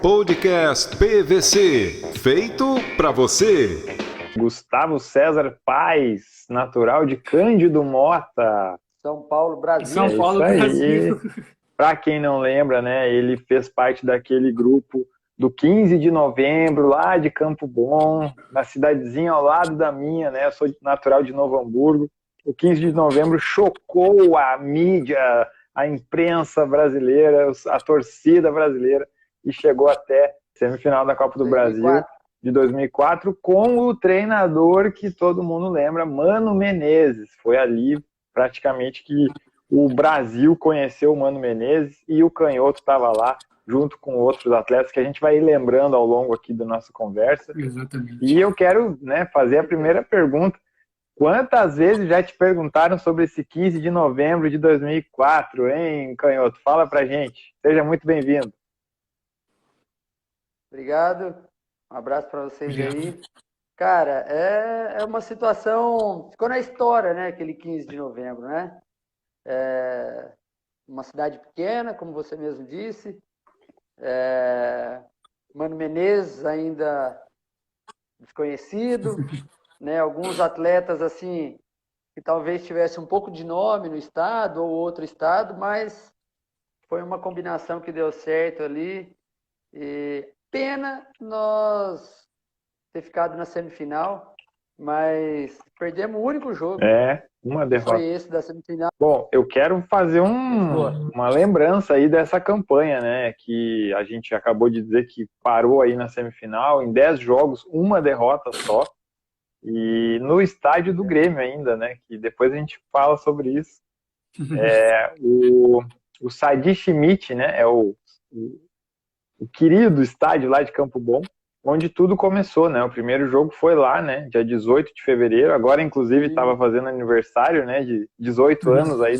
Podcast PVC, feito para você. Gustavo César Paes, natural de Cândido Mota. São Paulo, Brasil. São Paulo, Brasil. Para quem não lembra, né, ele fez parte daquele grupo do 15 de novembro, lá de Campo Bom, na cidadezinha ao lado da minha, né? Eu sou natural de Novo Hamburgo. O 15 de novembro chocou a mídia, a imprensa brasileira, a torcida brasileira, e chegou até semifinal da Copa do 2004. Brasil de 2004 com o treinador que todo mundo lembra, Mano Menezes. Foi ali praticamente que o Brasil conheceu o Mano Menezes e o Canhoto estava lá junto com outros atletas que a gente vai ir lembrando ao longo aqui da nossa conversa. Exatamente. E eu quero, né, fazer a primeira pergunta. Quantas vezes já te perguntaram sobre esse 15 de novembro de 2004, hein, Canhoto? Fala pra gente. Seja muito bem-vindo. Obrigado. Um abraço para vocês aí. Cara, é uma situação... Ficou na história, né? Aquele 15 de novembro, né? Uma cidade pequena, como você mesmo disse. Mano Menezes ainda desconhecido, né? Alguns atletas, assim, que talvez tivesse um pouco de nome no estado ou outro estado, mas foi uma combinação que deu certo ali. E pena nós ter ficado na semifinal, mas perdemos o único jogo. Uma derrota. Foi esse da semifinal. Bom, eu quero fazer uma lembrança aí dessa campanha, né? Que a gente acabou de dizer que parou aí na semifinal, em 10 jogos, uma derrota só. E no estádio do Grêmio ainda, né? Que depois a gente fala sobre isso. O Sadi Schmidt, né? É o querido estádio lá de Campo Bom, onde tudo começou, né? O primeiro jogo foi lá, né? Dia 18 de fevereiro. Agora, inclusive, estava fazendo aniversário, né? De 18 anos aí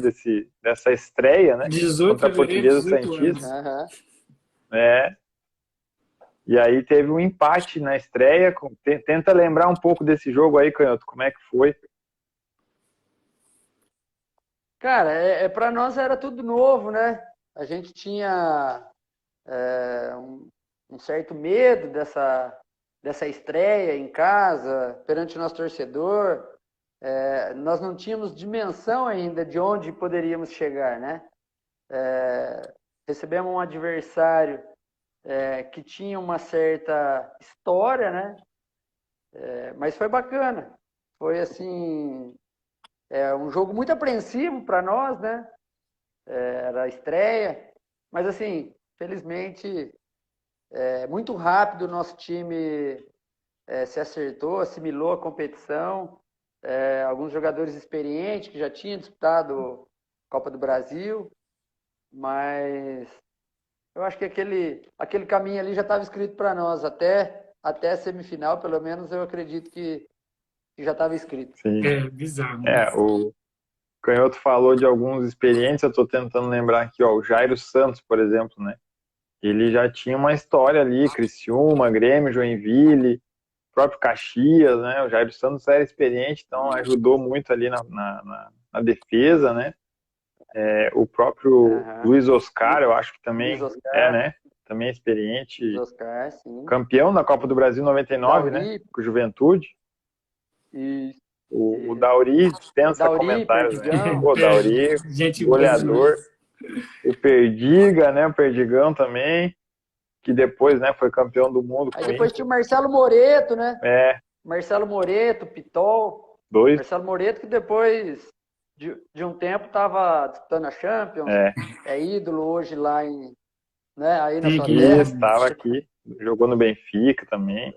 dessa estreia, né? 18 contra a Portuguesa 18 Santista. E aí teve um empate na estreia. Tenta lembrar um pouco desse jogo aí, Canhoto. Como é que foi? Cara, para nós era tudo novo, né? A gente tinha um certo medo dessa estreia em casa, perante o nosso torcedor. Nós não tínhamos dimensão ainda de onde poderíamos chegar, né? Recebemos um adversário que tinha uma certa história, né? Mas foi bacana. Foi, assim, um jogo muito apreensivo para nós, né? Era a estreia. Mas, assim, felizmente, muito rápido o nosso time se acertou, assimilou a competição. Alguns jogadores experientes que já tinham disputado Copa do Brasil, mas eu acho que aquele caminho ali já estava escrito para nós, até a semifinal, pelo menos eu acredito que já estava escrito. Sim. É bizarro. Né? O Canhoto falou de alguns experientes, eu estou tentando lembrar aqui, ó, o Jairo Santos, por exemplo, né? Ele já tinha uma história ali, Criciúma, Grêmio, Joinville, próprio Caxias, né? O Jairo Santos era experiente, então ajudou muito ali na defesa, né? O próprio Luiz Oscar, eu acho que também né? Também é experiente. Luiz Oscar, sim. Campeão da Copa do Brasil 99, Dauri, né? Com Juventude. Isso. O Dauri dispensa comentários, né? O Dauri, goleador. O Perdiga, né? O Perdigão também, que depois, né, foi campeão do mundo. Aí depois tinha o Marcelo Moreto, né? Marcelo Moreto, Pitol. Marcelo Moreto, que depois de um tempo estava disputando a Champions. É ídolo hoje lá aí na sua terra. Estava aqui, jogou no Benfica também.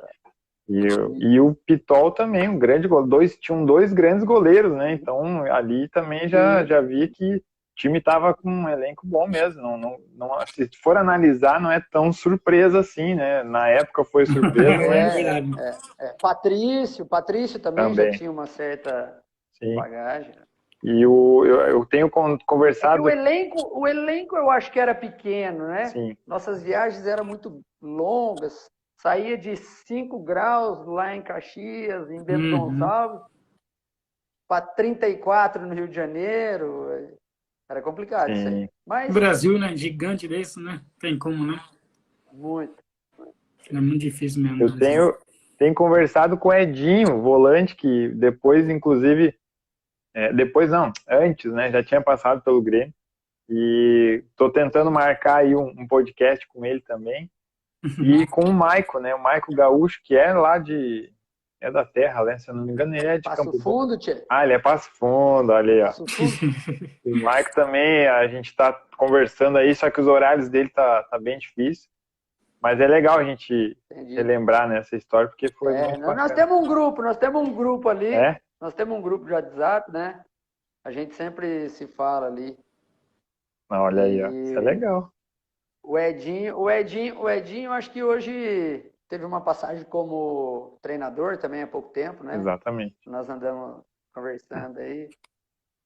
E o Pitol também, um grande goleiro. Tinham dois grandes goleiros, né? Então ali também já vi que o time estava com um elenco bom mesmo. Não, se for analisar, não é tão surpresa assim, né? Na época foi surpresa. Patrício também já tinha uma certa bagagem. E eu tenho conversado... o elenco eu acho que era pequeno, né? Sim. Nossas viagens eram muito longas. Saía de 5 graus lá em Caxias, em Bento Gonçalves, para 34 no Rio de Janeiro. Era complicado isso aí. Mas, o Brasil, né? Gigante desse, né? Tem como, né? Muito. É muito difícil mesmo. Eu tenho conversado com o Edinho, volante, que depois, inclusive, depois não, antes, né, já tinha passado pelo Grêmio, e tô tentando marcar aí um podcast com ele também, e com o Maico, né, o Maico Gaúcho, que é lá é da terra, né, se eu não me engano, ele é de Passo Campo Bom. Fundo, Tchê. Ah, ele é Passo Fundo, olha aí, ó. Passo Fundo. O Maico também, a gente tá conversando aí, só que os horários dele tá bem difícil. Mas é legal a gente Entendi. relembrar nessa história, porque foi muito bacana. Nós temos um grupo ali, nós temos um grupo de WhatsApp, né? A gente sempre se fala ali. Não, olha aí, ó. Isso é legal. O Edinho, acho que hoje teve uma passagem como treinador também há pouco tempo, né? Exatamente. Nós andamos conversando aí.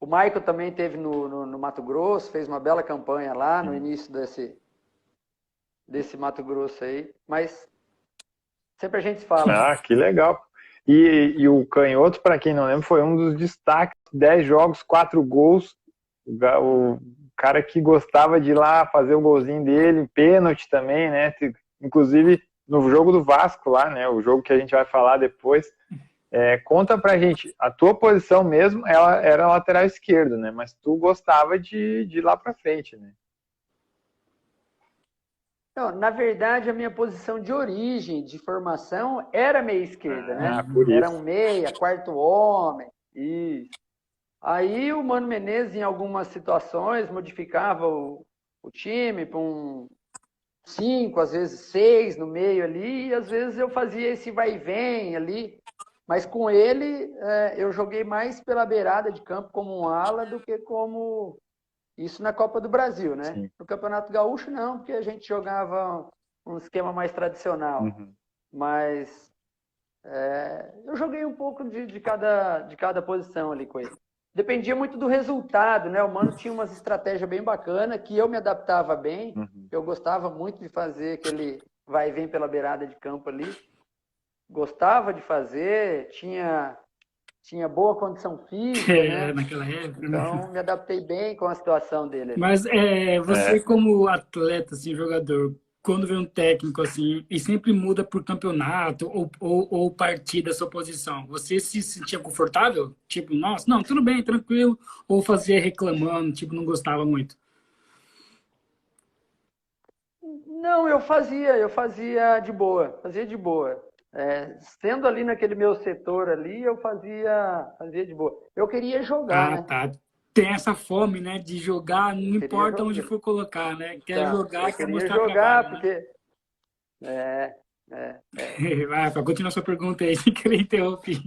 O Michael também teve no Mato Grosso, fez uma bela campanha lá no início desse Mato Grosso aí, mas sempre a gente se fala. Ah, que legal. E o Canhoto, para quem não lembra, foi um dos destaques, 10 jogos, 4 gols, o cara que gostava de ir lá fazer o golzinho dele, pênalti também, né, inclusive no jogo do Vasco lá, né, o jogo que a gente vai falar depois. Conta pra gente, a tua posição mesmo, ela era lateral esquerdo, né, mas tu gostava de ir lá pra frente, né? Não, na verdade, a minha posição de origem, de formação, era meia esquerda, né? Por era isso. um meia, quarto homem, isso. Aí o Mano Menezes, em algumas situações, modificava o time para um 5, às vezes 6 no meio ali, e às vezes eu fazia esse vai e vem ali. Mas com ele, eu joguei mais pela beirada de campo como um ala do que como... Isso na Copa do Brasil, né? Sim. No Campeonato Gaúcho, não, porque a gente jogava um esquema mais tradicional. Uhum. Mas eu joguei um pouco de cada posição ali com ele. Dependia muito do resultado, né? O Mano tinha umas estratégias bem bacanas que eu me adaptava bem. Uhum. Eu gostava muito de fazer aquele vai e vem pela beirada de campo ali. Gostava de fazer, tinha boa condição física, né? Naquela época, né? Então, me adaptei bem com a situação dele. Mas você como atleta, assim, jogador, quando vê um técnico assim e sempre muda por campeonato ou partida a sua posição, você se sentia confortável? Tipo, nossa, não, tudo bem, tranquilo. Ou fazia reclamando, tipo, não gostava muito? Não, eu fazia de boa, sendo ali naquele meu setor ali, eu fazia de boa. Eu queria jogar, né? Tá. Tem essa fome, né, de jogar, não importa onde for colocar, né? Quer jogar, quer mostrar trabalho, porque... né? Vai, continua a sua pergunta aí, sem querer interromper.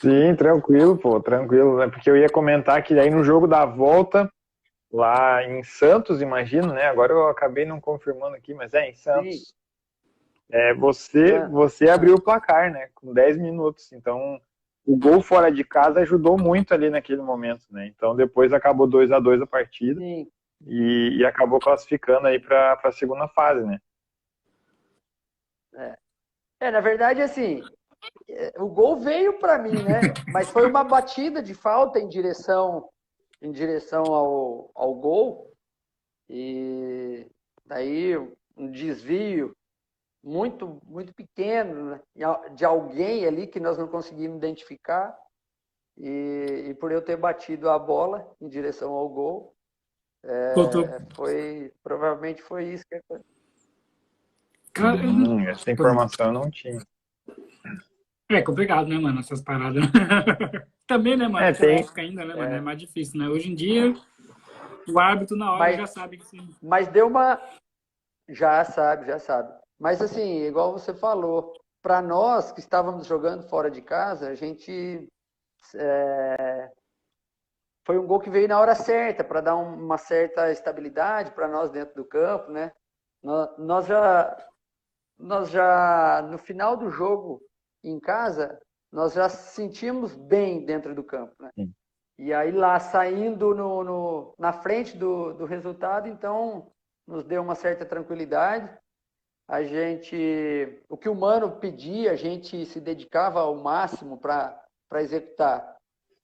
Sim, tranquilo, pô, tranquilo, né? Porque eu ia comentar que aí no jogo da volta, lá em Santos, imagino, né? Agora eu acabei não confirmando aqui, mas em Santos. Você abriu o placar, né? Com 10 minutos. Então, o gol fora de casa ajudou muito ali naquele momento, né? Então, depois acabou 2-2 a partida. Sim. E acabou classificando aí para a segunda fase, né? Na verdade, assim, o gol veio para mim, né? Mas foi uma batida de falta em direção ao gol. E daí um desvio muito, muito pequeno, né? De alguém ali que nós não conseguimos identificar. E por eu ter batido a bola em direção ao gol, provavelmente foi isso que aconteceu. Essa informação eu não tinha. É complicado, né, mano, essas paradas. Também, né, mano, nessa época ainda, né, mano, é mais difícil, né? Hoje em dia, o árbitro na hora já sabe que sim. Mas deu uma... Já sabe. Mas assim, igual você falou, para nós que estávamos jogando fora de casa, a gente... Foi um gol que veio na hora certa, para dar uma certa estabilidade para nós dentro do campo, né? Nós já, no final do jogo, em casa, nós já sentimos bem dentro do campo, né? Sim. E aí lá, saindo na frente do resultado, então, nos deu uma certa tranquilidade. O que o Mano pedia, a gente se dedicava ao máximo para executar.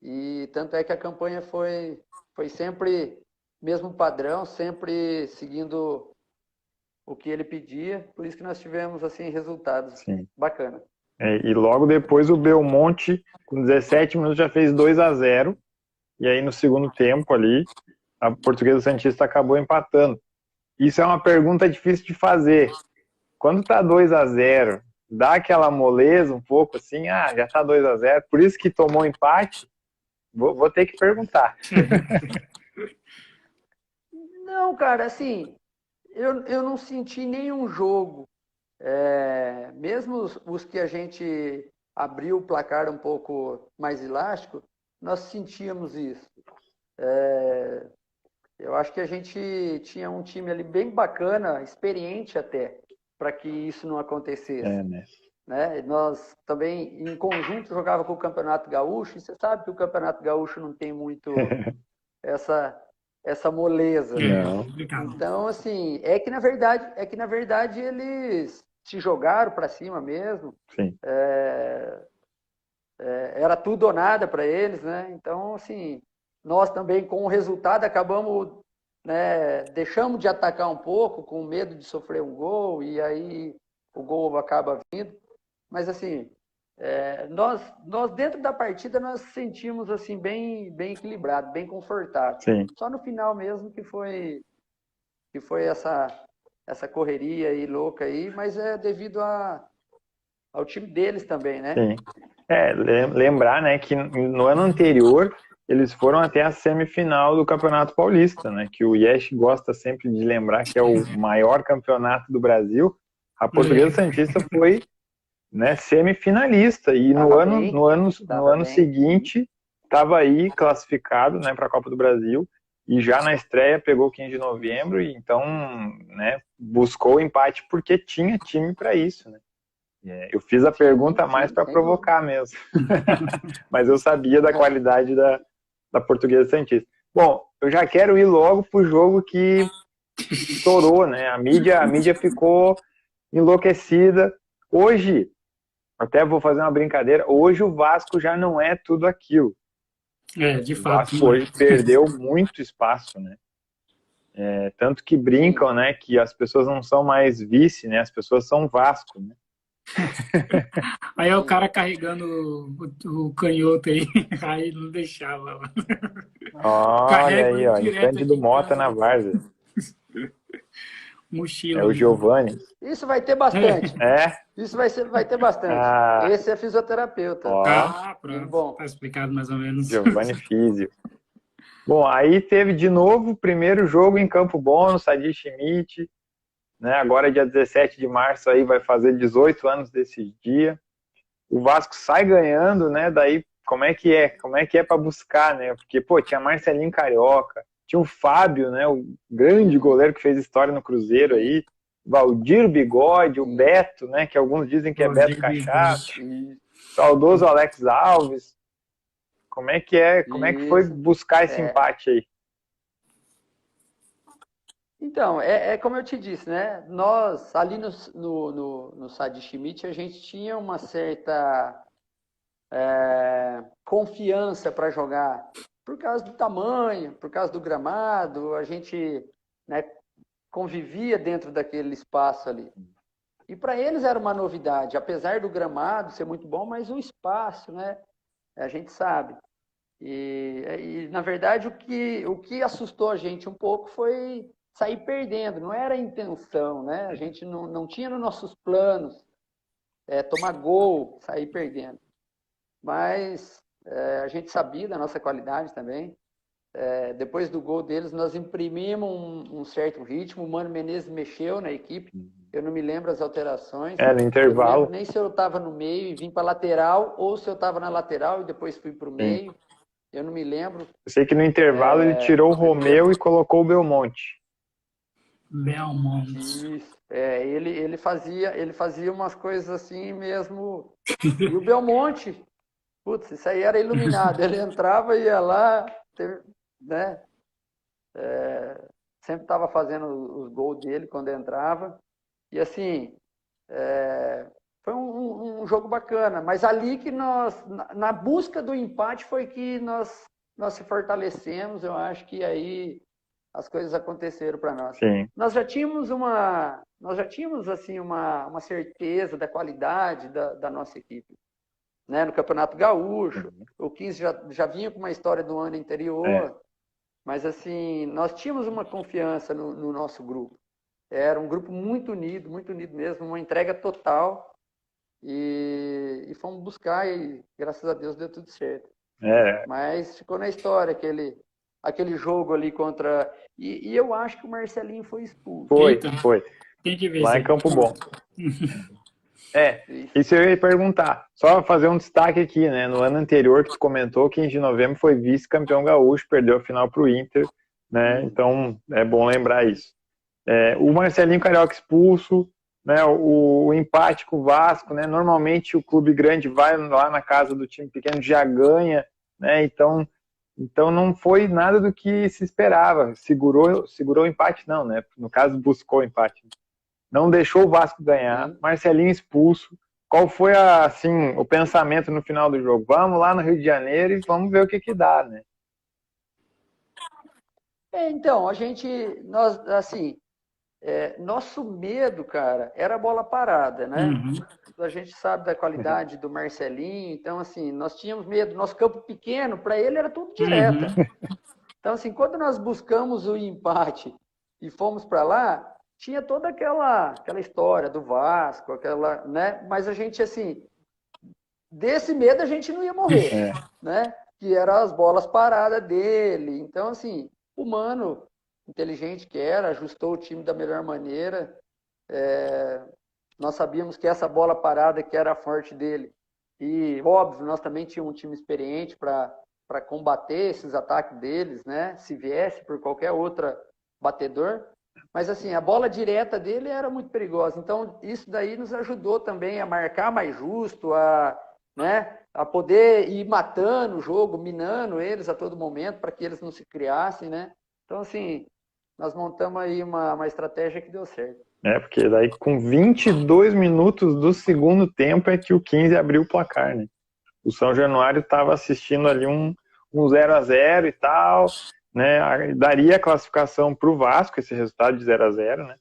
E tanto é que a campanha foi sempre mesmo padrão, sempre seguindo o que ele pedia, por isso que nós tivemos assim resultados bacanas. E logo depois o Belmonte, com 17 minutos, já fez 2-0, e aí no segundo tempo ali, a Portuguesa Santista acabou empatando. Isso é uma pergunta difícil de fazer. Quando tá 2-0, dá aquela moleza um pouco assim, já tá 2-0, por isso que tomou empate? Vou ter que perguntar. Não, cara, assim, eu não senti nenhum jogo, mesmo os que a gente abriu o placar um pouco mais elástico, nós sentíamos isso. Eu acho que a gente tinha um time ali bem bacana, experiente até, para que isso não acontecesse. Né? Nós também, em conjunto, jogava com o Campeonato Gaúcho, e você sabe que o Campeonato Gaúcho não tem muito essa moleza. Então, assim, é que na verdade eles se jogaram para cima mesmo. Era tudo ou nada para eles, né? Então, assim, nós também com o resultado acabamos, né, deixamos de atacar um pouco, com medo de sofrer um gol, e aí o gol acaba vindo. Mas, assim, nós dentro da partida nós sentimos assim bem equilibrado, bem confortável. Só no final mesmo que foi essa correria aí louca aí, mas é devido ao time deles também, né? Lembrar, né, que no ano anterior eles foram até a semifinal do Campeonato Paulista, né, que o Yesh gosta sempre de lembrar que é o maior campeonato do Brasil. A Portuguesa Santista foi, né, semifinalista, e no ano seguinte estava aí classificado, né, para a Copa do Brasil, e já na estreia pegou 15 de novembro, e então, né, buscou o empate porque tinha time para isso, né. Eu fiz a pergunta mais para provocar mesmo, mas eu sabia da qualidade da Portuguesa Santista. Bom, eu já quero ir logo pro jogo que estourou, né, a mídia ficou enlouquecida. Hoje, até vou fazer uma brincadeira, hoje o Vasco já não é tudo aquilo. De fato. O Vasco hoje perdeu muito espaço, né? Tanto que brincam, né, que as pessoas não são mais vice, né? As pessoas são Vasco, né? Aí é o cara carregando o canhoto aí, aí não deixava. Olha aí, ó, Cândido Mota na várzea. Mochila. É o Giovanni. Isso vai ter bastante. Isso vai ter bastante. Esse é fisioterapeuta. Pronto. Bom. Tá explicado mais ou menos. Giovanni Físio. Bom, aí teve de novo o primeiro jogo em Campo Bom, no Sadi Schmidt, né? Agora dia 17 de março aí vai fazer 18 anos desse dia. O Vasco sai ganhando, né? Daí como é que é para buscar, né? Porque tinha Marcelinho Carioca, tinha o Fábio, né, o grande goleiro que fez história no Cruzeiro aí, Valdir Bigode, o Beto, né, que alguns dizem que é Beto Cachaça, saudoso Alex Alves. Como é que foi buscar esse empate aí? Então, como eu te disse, né? Nós, ali no Sadi Schmidt, a gente tinha uma certa confiança para jogar, por causa do tamanho, por causa do gramado, a gente, né, convivia dentro daquele espaço ali. E para eles era uma novidade, apesar do gramado ser muito bom, mas o espaço, né? A gente sabe. E na verdade, o que assustou a gente um pouco foi sair perdendo, não era a intenção, né? A gente não tinha nos nossos planos tomar gol, sair perdendo. Mas a gente sabia da nossa qualidade também. Depois do gol deles, nós imprimimos um certo ritmo, o Mano Menezes mexeu na equipe, eu não me lembro as alterações. No intervalo. Eu não lembro nem se eu estava no meio e vim para a lateral, ou se eu estava na lateral e depois fui para o meio. Eu não me lembro. Eu sei que no intervalo ele tirou o Romeu e colocou o Belmonte. Isso. Ele fazia umas coisas assim mesmo. E o Belmonte, putz, isso aí era iluminado. Ele entrava e ia lá, né? Sempre estava fazendo os gols dele quando entrava. E assim, foi um jogo bacana. Mas ali que nós, na busca do empate, foi que nós se fortalecemos. Eu acho que aí as coisas aconteceram para nós. Sim. Nós já tínhamos assim uma certeza da qualidade da nossa equipe, né? No Campeonato Gaúcho, o 15 já vinha com uma história do ano anterior, mas assim nós tínhamos uma confiança no nosso grupo. Era um grupo muito unido mesmo, uma entrega total, e fomos buscar e graças a Deus deu tudo certo. Mas ficou na história aquele jogo ali contra... E eu acho que o Marcelinho foi expulso. Foi. Tem que ver lá isso em Campo Bom. Isso eu ia perguntar. Só fazer um destaque aqui, né? No ano anterior que tu comentou, 15 de novembro foi vice-campeão gaúcho, perdeu a final pro Inter, né? Então é bom lembrar isso. O Marcelinho Carioca expulso, né? O empate com o Vasco, né? Normalmente o clube grande vai lá na casa do time pequeno, já ganha, né? Então não foi nada do que se esperava. Segurou o empate, não, né? No caso, buscou o empate. Não deixou o Vasco ganhar. Marcelinho expulso. Qual foi o pensamento no final do jogo? Vamos lá no Rio de Janeiro e vamos ver o que dá, né? Então, nosso medo, cara, era a bola parada, né? A gente sabe da qualidade do Marcelinho, então, assim, nós tínhamos medo. Nosso campo pequeno, para ele, era tudo direta. Então, assim, quando nós buscamos o empate e fomos para lá, tinha toda aquela história do Vasco, né? Mas a gente, assim, desse medo a gente não ia morrer, né? Que eram as bolas paradas dele. Então, assim, o Mano, inteligente que era, ajustou o time da melhor maneira. Nós sabíamos que essa bola parada que era a forte dele. E, óbvio, nós também tínhamos um time experiente para combater esses ataques deles, né? Se viesse por qualquer outro batedor. Mas, assim, a bola direta dele era muito perigosa. Então, isso daí nos ajudou também a marcar mais justo, né, a poder ir matando o jogo, minando eles a todo momento, para que eles não se criassem, né? Então, assim, nós montamos aí uma estratégia que deu certo. Porque daí com 22 minutos do segundo tempo é que o 15 abriu o placar, né? O São Januário estava assistindo ali um 0-0 e tal, né? Daria a classificação para o Vasco, esse resultado de 0-0, né?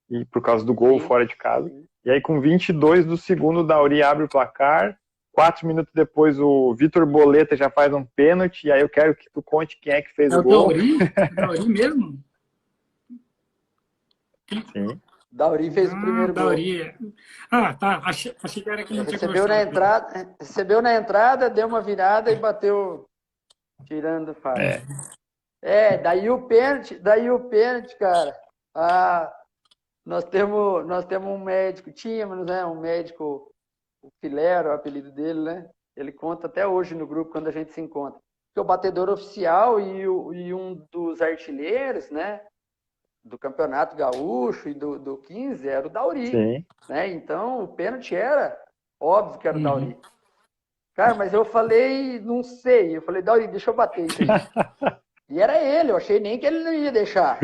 E por causa do gol fora de casa. E aí com 22 do segundo, o Dauri abre o placar. 4 minutos depois, o Vitor Boleta já faz um pênalti. E aí eu quero que tu conte quem é que fez o gol. O Dauri mesmo? Sim. Dauri fez o primeiro Dauri. gol. Tá. Achei que era que não tinha recebeu na entrada, deu uma virada e bateu tirando faixa. Daí o pênalti, cara. Nós temos um médico, tínhamos, né, um médico, o Filero, o apelido dele, né? Ele conta até hoje no grupo quando a gente se encontra. Que o batedor oficial e um dos artilheiros, né, do Campeonato Gaúcho e do 15 era o Dauri. Sim. Né? Então, o pênalti era óbvio que era o Dauri. Cara, mas eu falei, não sei. Eu falei, Dauri, deixa eu bater isso aí. E era ele, eu achei nem que ele não ia deixar.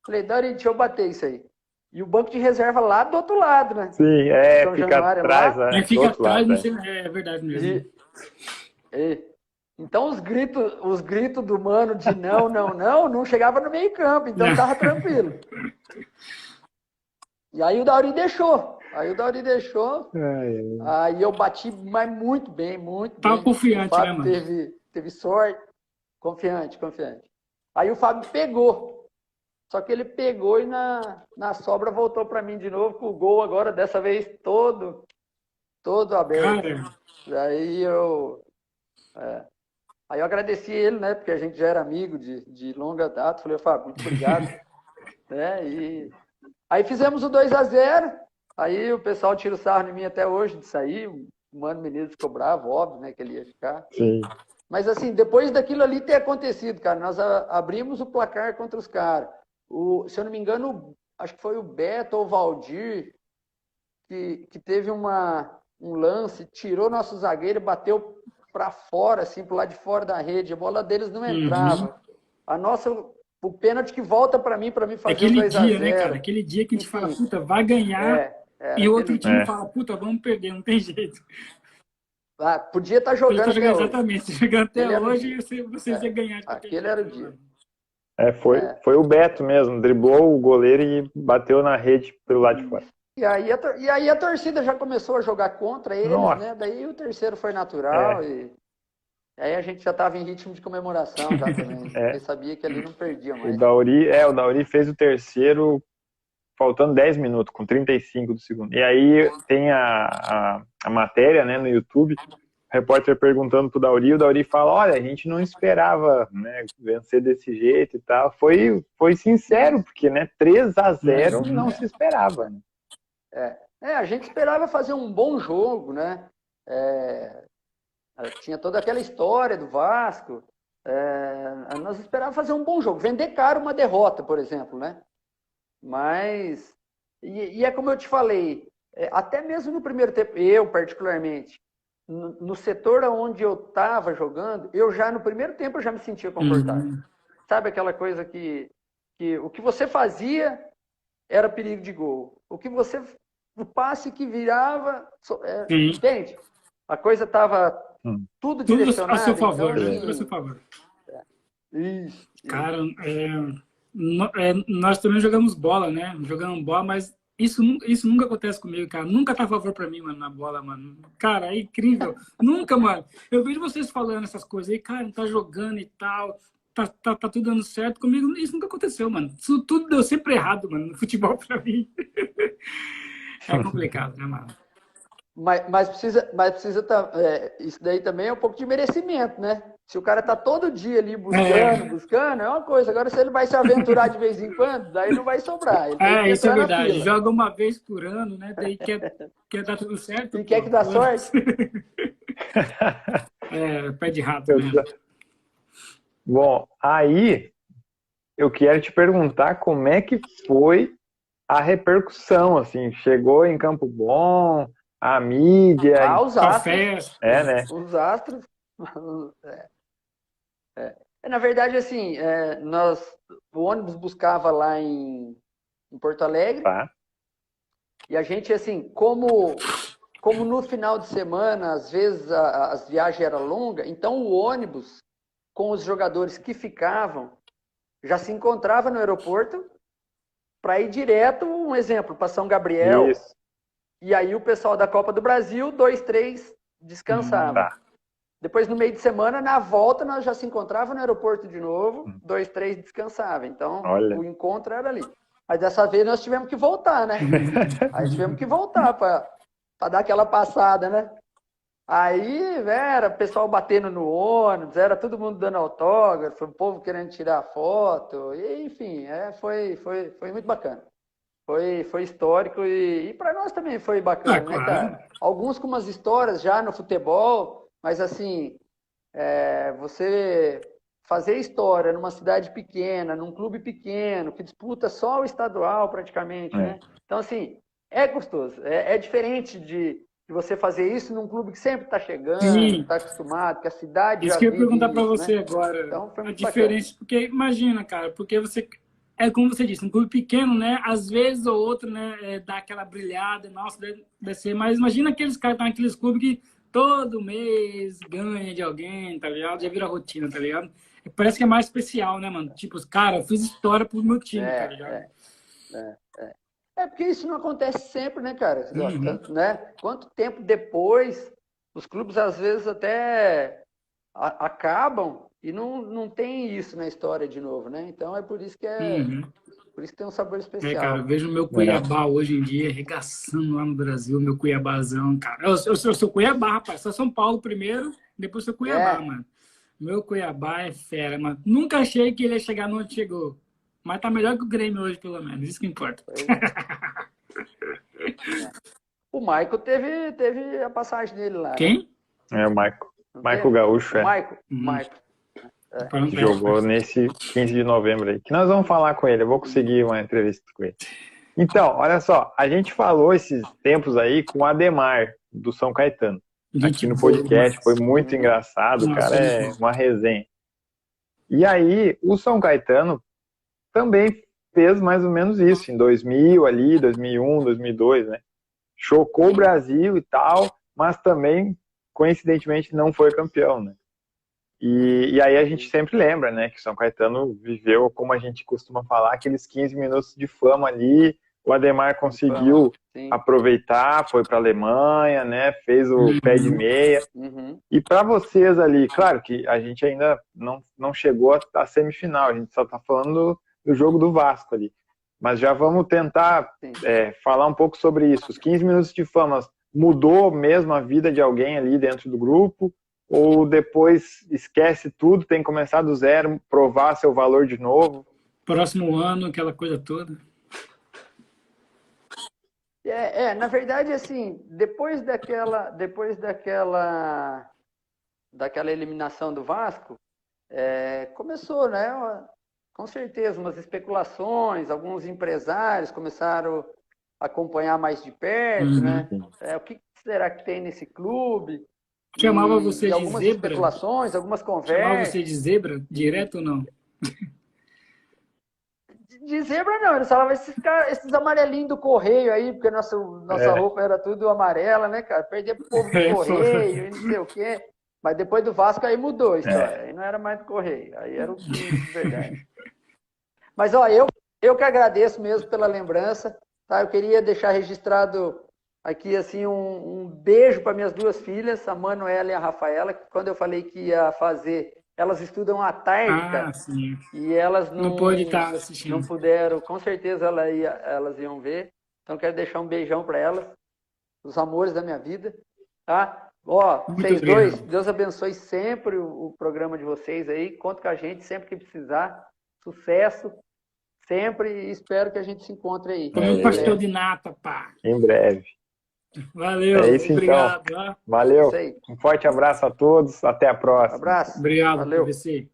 Falei, Dauri, deixa eu bater isso aí. E o banco de reserva lá do outro lado, né? Sim, fica atrás. Fica atrás, não sei, é verdade mesmo. Então os gritos do Mano de não chegava no meio campo, então tava tranquilo. E aí o Dauri deixou. Aí eu bati, mas muito bem. Tava confiante, né, mano? Teve sorte. Confiante. Aí o Fábio pegou. Só que ele pegou e na sobra voltou para mim de novo com o gol agora, dessa vez todo aberto. Cara. Aí eu agradeci ele, né? Porque a gente já era amigo de longa data. Falei, Fábio, muito obrigado. E aí fizemos o 2-0. Aí o pessoal tira o sarro em mim até hoje de sair. O Mano Menezes ficou bravo, óbvio, né? Que ele ia ficar. Sim. Mas assim, depois daquilo ali ter acontecido, cara, nós abrimos o placar contra os caras. Se eu não me engano, acho que foi o Beto ou o Valdir que teve um lance, tirou nosso zagueiro e bateu para fora, assim, pro lado de fora da rede. A bola deles não entrava. O pênalti que volta para mim fazer aquele 2-0. Dia, né, cara? Aquele dia que a gente fala, puta, vai ganhar, e o outro time fala, puta, vamos perder, não tem jeito. Podia estar jogando até hoje. Exatamente, jogando até hoje e vocês iam ganhar. Aquele era o dia. Foi o Beto mesmo, driblou o goleiro e bateu na rede pelo lado de fora. E aí a torcida já começou a jogar contra eles, né? Daí o terceiro foi natural e aí a gente já estava em ritmo de comemoração já também. Porque sabia que ali não perdia mais. O Dauri fez o terceiro faltando 10 minutos, com 35 do segundo. E aí tem a matéria, né, no YouTube, o repórter perguntando pro Dauri, o Dauri fala, olha, a gente não esperava, né, vencer desse jeito e tal. Foi sincero, porque, né, 3-0 não se esperava. Né? A gente esperava fazer um bom jogo, né? Tinha toda aquela história do Vasco. Nós esperávamos fazer um bom jogo, vender caro uma derrota, por exemplo, né? Mas, e é como eu te falei, até mesmo no primeiro tempo, eu particularmente, no setor onde eu estava jogando, no primeiro tempo eu já me sentia confortável. Sabe aquela coisa que o que você fazia era perigo de gol. O passe que virava, entende? A coisa estava tudo direcionado. A seu favor, então, tudo a seu favor. Isso. Cara, nós também jogamos bola, né? Jogamos bola, mas isso nunca acontece comigo, cara. Nunca tá a favor pra mim, mano, na bola, mano. Cara, é incrível. Nunca, mano. Eu vejo vocês falando essas coisas aí, cara, tá jogando e tal, tá tudo dando certo. Comigo isso nunca aconteceu, mano. Isso tudo deu sempre errado, mano, no futebol pra mim. É complicado, né, mano? Mas precisa isso daí também é um pouco de merecimento, né? Se o cara tá todo dia ali buscando, é uma coisa. Agora, se ele vai se aventurar de vez em quando, daí não vai sobrar. Isso é verdade. Joga uma vez por ano, né? Daí quer dar tudo certo. E quer que dá sorte. Pé de rato, né? Bom, aí eu quero te perguntar como é que foi a repercussão, assim. Chegou em Campo Bom, a mídia... os astros. Né? Os astros... Na verdade, assim, o ônibus buscava lá em Porto Alegre. Tá. E a gente, assim, como no final de semana, às vezes as viagens eram longas, então o ônibus, com os jogadores que ficavam, já se encontrava no aeroporto para ir direto, um exemplo, para São Gabriel. Isso. E aí o pessoal da Copa do Brasil, 2, 3, descansava. Tá. Depois, no meio de semana, na volta, nós já se encontrava no aeroporto de novo, 2, 3, descansava. Então, o encontro era ali. Mas dessa vez nós tivemos que voltar, né? Aí tivemos que voltar para dar aquela passada, né? Aí, era o pessoal batendo no ônibus, era todo mundo dando autógrafo, o povo querendo tirar foto, e, enfim, foi muito bacana. Foi histórico e para nós também foi bacana, né, cara? Alguns com umas histórias já no futebol, mas assim, você fazer história numa cidade pequena, num clube pequeno, que disputa só o estadual praticamente, né? Então, assim, é gostoso. É diferente de você fazer isso num clube que sempre está chegando, está acostumado, que a cidade isso que eu ia perguntar para você, né? Agora. Então, foi muito diferente, bacana. Porque imagina, cara, porque você... como você disse, um clube pequeno, né? Às vezes ou outro, né? Dá aquela brilhada, nossa, deve ser. Mas imagina aqueles caras que estão naqueles clubes que todo mês ganha de alguém, tá ligado? Já vira rotina, tá ligado? Parece que é mais especial, né, mano? Tipo, cara, eu fiz história pro meu time, tá ligado? Porque isso não acontece sempre, né, cara? Né? Quanto tempo depois, os clubes às vezes até acabam e não tem isso na história de novo, né? Então é por isso que por isso que tem um sabor especial. Cara, eu vejo o meu Cuiabá hoje em dia arregaçando lá no Brasil, meu Cuiabazão, cara. Eu sou Cuiabá, rapaz. Sou São Paulo primeiro, depois sou Cuiabá, mano. Meu Cuiabá é fera, mano. Nunca achei que ele ia chegar onde chegou. Mas tá melhor que o Grêmio hoje, pelo menos. Isso que importa. O Maico teve a passagem dele lá. Quem? O Maico. Maico Gaúcho, Maico. Que jogou nesse 15 de novembro aí. Que nós vamos falar com ele. Eu vou conseguir uma entrevista com ele. Então, olha só. A gente falou esses tempos aí com o Ademar, do São Caetano. Aqui no podcast. Foi muito engraçado. O cara é uma resenha. E aí, o São Caetano também fez mais ou menos isso. Em 2000 ali, 2001, 2002, né? Chocou o Brasil e tal, mas também, coincidentemente, não foi campeão, né? E aí a gente sempre lembra, né, que São Caetano viveu, como a gente costuma falar, aqueles 15 minutos de fama ali. O Ademar conseguiu aproveitar, foi para a Alemanha, né, fez o pé de meia. E para vocês ali, claro que a gente ainda não chegou à semifinal, a gente só está falando do jogo do Vasco ali. Mas já vamos tentar falar um pouco sobre isso. Os 15 minutos de fama mudou mesmo a vida de alguém ali dentro do grupo? Ou depois esquece tudo, tem que começar do zero, provar seu valor de novo? Próximo ano, aquela coisa toda. Na verdade, assim, depois daquela eliminação do Vasco, começou, né? Com certeza, umas especulações, alguns empresários começaram a acompanhar mais de perto, né? O que será que tem nesse clube? Chamava você de algumas zebra? Especulações, algumas conversas. Chamava você de zebra, direto ou não? De zebra não, eles falavam esses amarelinhos do correio aí, porque nossa roupa era tudo amarela, né, cara? Perdia pro povo do correio, não sei o quê. Mas depois do Vasco aí mudou a história. Aí não era mais do correio, aí era o clube de verdade. Mas, ó, eu que agradeço mesmo pela lembrança, tá? Eu queria deixar registrado aqui, assim, um beijo para minhas duas filhas, a Manuela e a Rafaela, que quando eu falei que ia fazer, elas estudam à tarde, cara, e elas não pode estar assistindo. Não puderam, com certeza elas iam ver. Então, quero deixar um beijão para elas, os amores da minha vida, tá? Ó, vocês dois, Deus abençoe sempre o programa de vocês aí, conta com a gente sempre que precisar, sucesso, sempre, e espero que a gente se encontre aí. Comer um pastel de nata, pá. Em breve. Valeu, obrigado. Então. Valeu, um forte abraço a todos, até a próxima. Abraço. Obrigado, valeu. PVC.